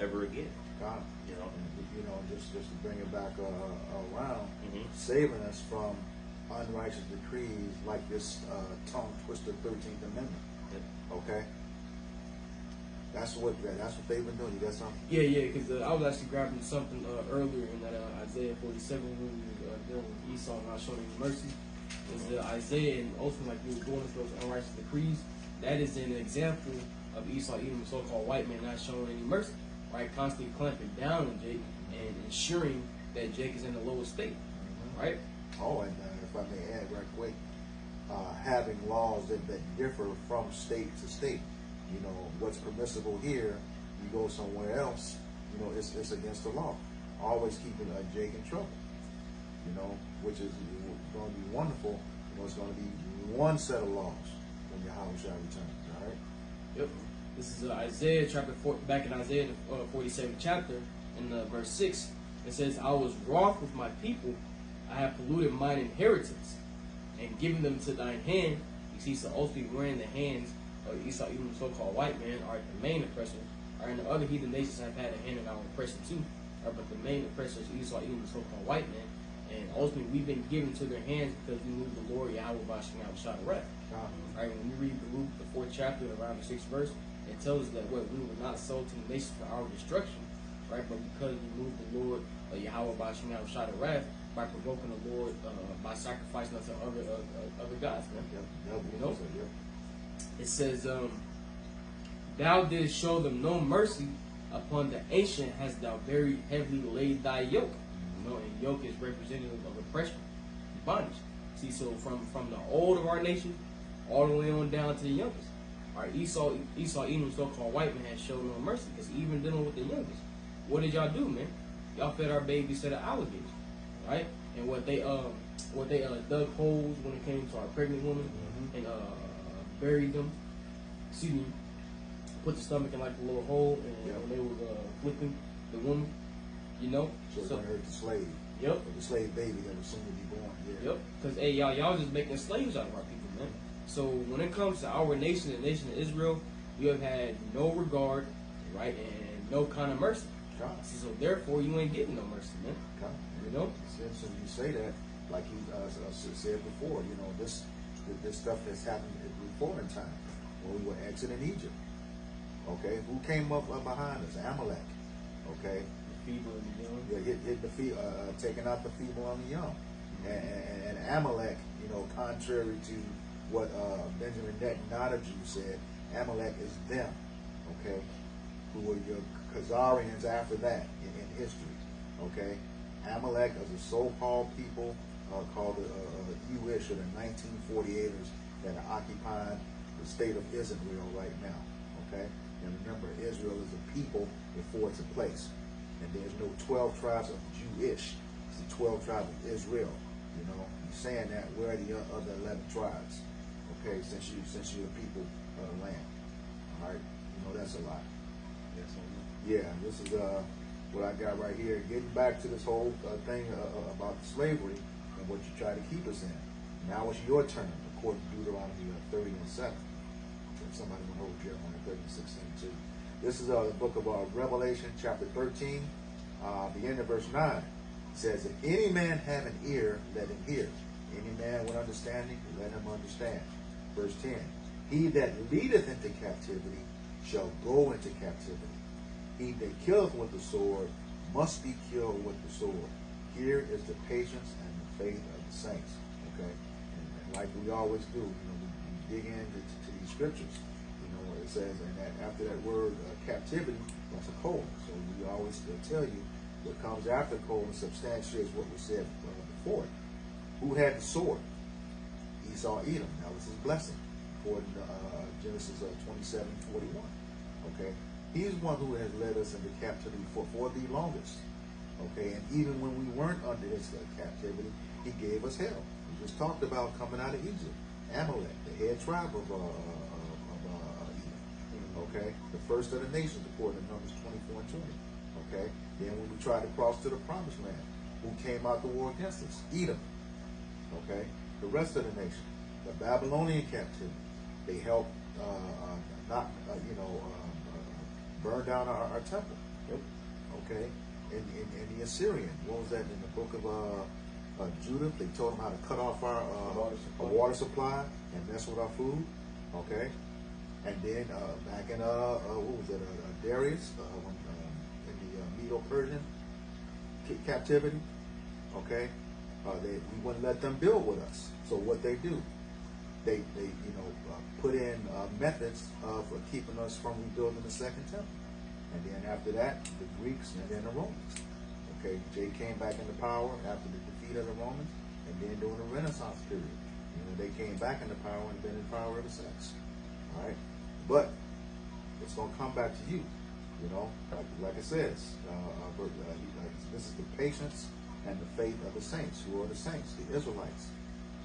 ever again. God, You know, just to bring it back around, saving us from unrighteous decrees like this tongue twisted 13th Amendment. Okay, that's what they've been doing. You got something? Yeah, because I was actually grabbing something earlier in that Isaiah 47 when we were dealing with Esau and not showing any mercy. Is Isaiah, and ultimately, like we were going through those unrighteous decrees, that is an example of Esau, even the so-called white man, not showing any mercy, right? Constantly clamping down on Jake and ensuring that Jake is in the lowest state, right? Oh, and if I may add right quick, having laws that differ from state to state. You know, what's permissible here, you go somewhere else, you know, it's against the law. Always keeping Jake in trouble, you know, which is going to be wonderful. You know, it's going to be one set of laws when Yahushua returns, all right? Yep. This is Isaiah chapter 4, back in Isaiah the 47th chapter, in verse 6. It says, "I was wroth with my people, I have polluted mine inheritance. and giving them to thine hand. You see, so ultimately we're in the hands of Esau, even the so-called white man, are the main oppressor. And the other heathen nations have had a hand in our oppression too. But the main oppressor is Esau, even the so-called white man. And ultimately, we've been given to their hands because we moved the Lord Yahweh Bashing out shot wrath. Right? When we read Luke, the 4th chapter, around the 6th verse, it tells us that what we were not sold to the nations for our destruction, right? But because we moved the Lord Yahweh Bashing out shot wrath by provoking the Lord by sacrificing unto other gods, man. You know? It says, thou didst show them no mercy, upon the ancient hast thou very heavily laid thy yoke. You know, and yoke is representative of oppression, bondage. See, so from the old of our nation, all the way on down to the youngest. All right, Esau, even so-called white man, has shown no mercy, because even dealing with the youngest, what did y'all do, man? Y'all fed our babies to the alligators, right? And what they dug holes when it came to our pregnant women, and buried them. Excuse me. Put the stomach in like a little hole, and when they were flipping the woman, you know. So it hurt the slave. Yep. Or the slave baby that was soon to be born. Yeah. Yep. Because hey, y'all just making slaves out of our people, man. So when it comes to our nation, the nation of Israel, you have had no regard, right, and no kind of mercy. So therefore, you ain't getting no mercy, man. You know. Since you say that, like he said before, you know, this stuff has happened before in time when we were exiting Egypt. Okay, who came up behind us? Amalek. Okay, the feeble and the young. Yeah, hit the taking out the feeble and the young, and Amalek. You know, contrary to what Benjamin Netanyahu said, Amalek is them. Okay, who were your Khazarians after that in history. Okay, Amalek is a so-called people called the Jewish or the 1948ers that are occupying the state of Israel right now. Okay. And remember, Israel is a people before it's a place. And there's no 12 tribes of Jewish. It's the 12 tribes of Israel. You know, you're saying that, where are the other 11 tribes? Okay, since you're a people of the land. All right, you know, that's a lot. Yeah, this is what I got right here. Getting back to this whole thing about slavery and what you try to keep us in. Now it's your turn, according to Deuteronomy 30 and 7. Somebody will hold Jeremiah 30 and 16 too. This is the book of Revelation, chapter 13, beginning of verse 9. It says, if any man have an ear, let him hear. Any man with understanding, let him understand. Verse 10, he that leadeth into captivity shall go into captivity. He that killeth with the sword must be killed with the sword. Here is the patience and the faith of the saints. Okay, and like we always do, you know, we dig into these scriptures. You know, it says, and that after that word captivity, that's a colon. So we always tell you what comes after colon substantiates what we said before. Who had the sword? Esau, Edom. That was his blessing, according to Genesis 27:41. Okay, he's one who has led us into captivity for the longest. Okay, and even when we weren't under his captivity, he gave us hell. We just talked about coming out of Egypt. Amalek, the head tribe of Edom. Okay, the first of the nations, according to Numbers 24 and 20. Okay, then when we tried to cross to the promised land, who came out to war against us? Edom. Okay, the rest of the nation, the Babylonian captivity, they helped burn down our temple. Yep. Okay, and the Assyrian, what was that in the book of Judah? They told them how to cut off our water supply and mess with our food. Okay, and then back in what was it? Darius in the Medo-Persian captivity. Okay, we wouldn't let them build with us. So what they do? They put in methods of keeping us from rebuilding the second temple. And then after that, the Greeks and then the Romans. Okay, they came back into power after the defeat of the Romans, and then during the Renaissance period. You know, they came back into power and been in power ever since. All right, but it's gonna come back to you. You know, like it says, this is the patience and the faith of the saints. Who are the saints? The Israelites,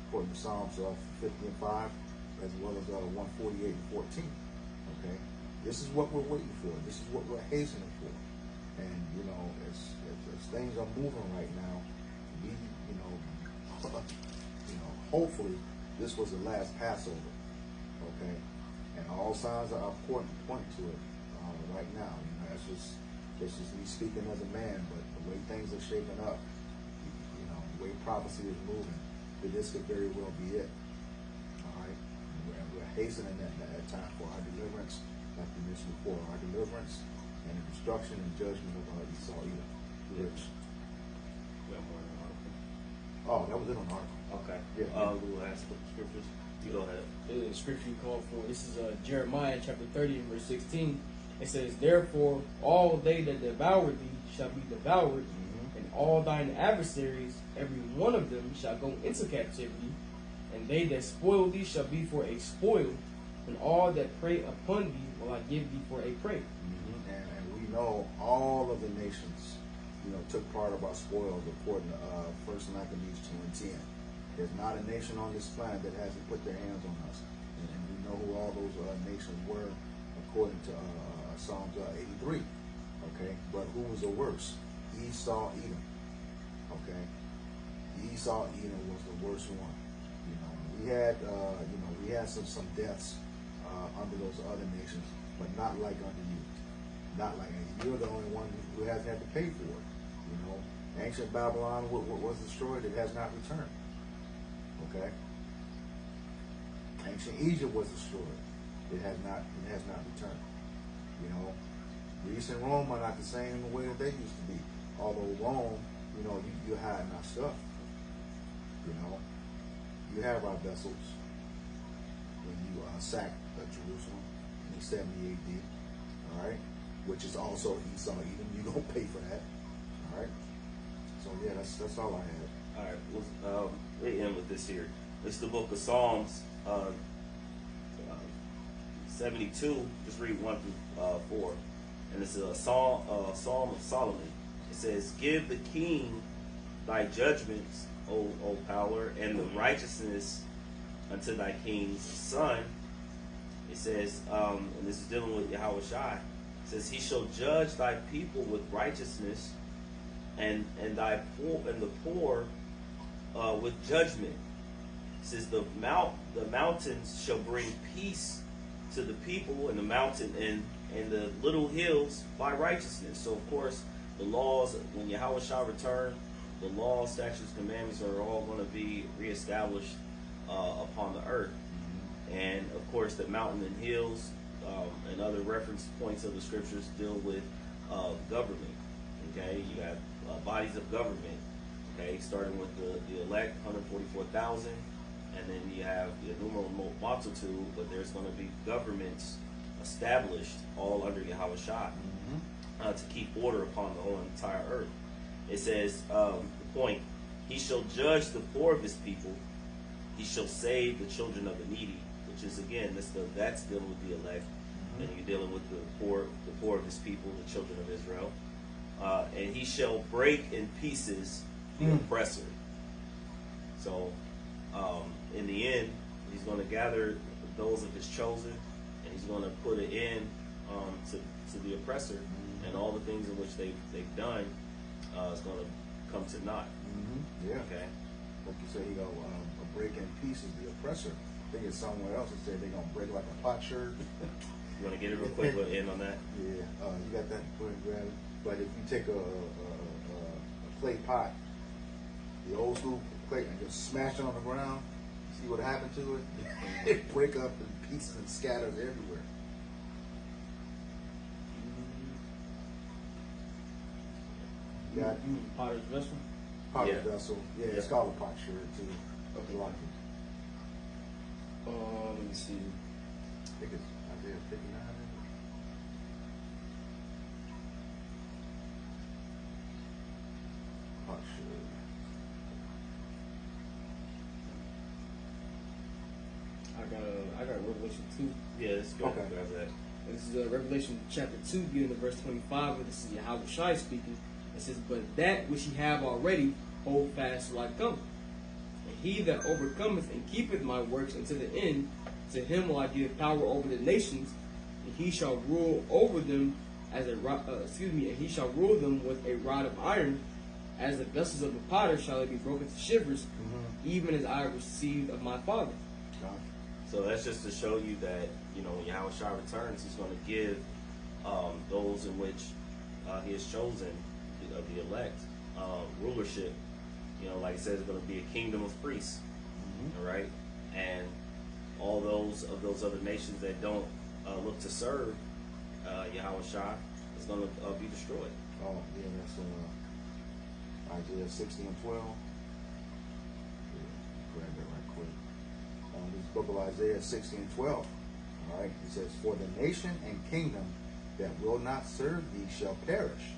according to Psalms 50 and 5, as well as 148 and 14. Okay, this is what we're waiting for. This is what we're hastening for. And you know, as things are moving right now, be hopefully this was the last Passover. Okay, and all signs are point to it right now. You know, that's just me speaking as a man, but the way things are shaping up, you know, the way prophecy is moving, that this could very well be it. All right, and we're hastening that time for our deliverance, like we mentioned before, our deliverance and the destruction and judgment of Esau Edom. Which, We have more than an article. oh, that was it on the article. Okay. Yeah. We'll ask the scriptures. You go ahead. The scripture you called for. This is Jeremiah chapter 30 and verse 16. It says, "Therefore all they that devour thee shall be devoured, and all thine adversaries, every one of them, shall go into captivity, and they that spoil thee shall be for a spoil, and all that prey upon thee will I give thee for a prey." And we know all of the nations, you know, took part of our spoils according to First Maccabees 2:10. There's not a nation on this planet that hasn't put their hands on us, and we know who all those nations were according to Psalms 83. Okay, but who was the worst? Esau Edom. Okay, Esau Edom was the worst one. You know, we had some deaths under those other nations, but not like under you. Not like you're the only one who has had to pay for it. You know, ancient Babylon was destroyed; it has not returned. Okay. Ancient Egypt was destroyed; it has not returned. You know, Greece and Rome are not the same in the way that they used to be. Although Rome, you know, you hiding our stuff. You know, you have our vessels when you sacked Jerusalem in 70 AD. All right. Which is also Esau Edom. You're going to pay for that. All right? So, yeah, that's all I had. All right, we'll end with this here. It's the book of Psalms 72. Just read 1 through 4. And it's a psalm of Solomon. It says, "Give the king thy judgments, O power, and the righteousness unto thy king's son." It says, and this is dealing with Yahweh Shai. It says, "He shall judge thy people with righteousness, and the poor with judgment." It says, the mountains shall bring peace to the people, and the mountain and the little hills by righteousness. So of course, the laws, when Yahweh shall return, the laws, statutes, commandments are all going to be reestablished upon the earth. And of course, the mountain and hills and other reference points of the scriptures deal with government. Okay, you have bodies of government. Okay, starting with the elect, 144,000, and then you have the innumerable multitude. But there's going to be governments established all under Yahweh Shai to keep order upon the whole entire earth. It says the point: "He shall judge the poor of his people; he shall save the children of the needy." Which is again, that's dealing with the elect, and you're dealing with the poor of his people, the children of Israel. And he shall break in pieces the oppressor. So, in the end, he's going to gather those of his chosen, and he's going to put an end to the oppressor, and all the things in which they've done is going to come to naught. Yeah. Okay. Like you say, he's going to break in pieces the oppressor. I think it's somewhere else it said they're going to break like a potsherd. You want to get it real quick? We'll end on that. Yeah, you got that, go ahead and grab it. But if you take a clay pot, the old school clay, and just smash it on the ground, see what happened to it? It break up in pieces and scatters everywhere. You got Potter's vessel. potter's vessel. Yeah, it's called a potsherd too. Okay. Like it. Let me see. I think it's Isaiah 59. Potsherd. I got Revelation 2. Yeah, let's go. Okay. Grab that. This is Revelation chapter 2, beginning of verse 25, and this is Yahweh Shai speaking. It says, "But that which ye have already, hold fast till I come. And he that overcometh and keepeth my works unto the end, to him will I give power over the nations, and he shall rule over them as a rod, and he shall rule them with a rod of iron, As the vessels of the potter shall they be broken to shivers, even as I received of my Father. So that's just to show you that, you know, when Yahweh Shai returns, he's going to give those in which he has chosen, the elect, rulership. You know, like it says, it's going to be a kingdom of priests. All right? And all those of those other nations that don't look to serve Yahweh Shai is going to be destroyed. Oh, yeah, that's Isaiah 60 and 12. Grab that right quick. This book of Isaiah 60 and 12. All right, it says, "For the nation and kingdom that will not serve thee shall perish.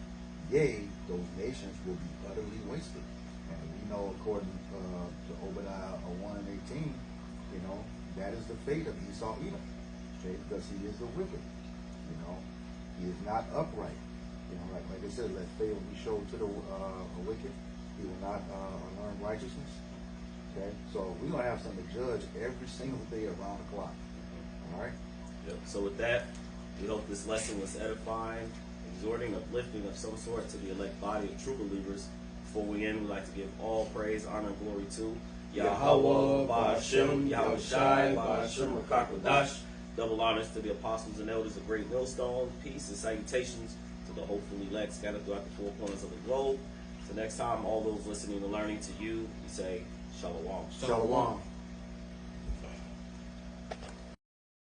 Yea, those nations will be utterly wasted." And we know, according to Obadiah 1 and 18, you know, that is the fate of Esau Edom. Okay, because he is the wicked. You know, he is not upright. You know, like I said, let favor be showed to the wicked. He will not learn righteousness. Okay, so we're gonna have something to judge every single day around the clock. All right. Yep. So with that, we hope this lesson was edifying, exhorting, uplifting of some sort to the elect body of true believers. Before we end, we'd like to give all praise, honor, and glory to Yahweh, Ba'ashem, Yahweh Shai, Ba'ashem, Rakakwadash. Double honors to the apostles and elders of Great Millstone. Peace and salutations to the hopeful elect scattered throughout the four corners of the globe. So next time, all those listening and learning to you, we say Shalom. Shalom.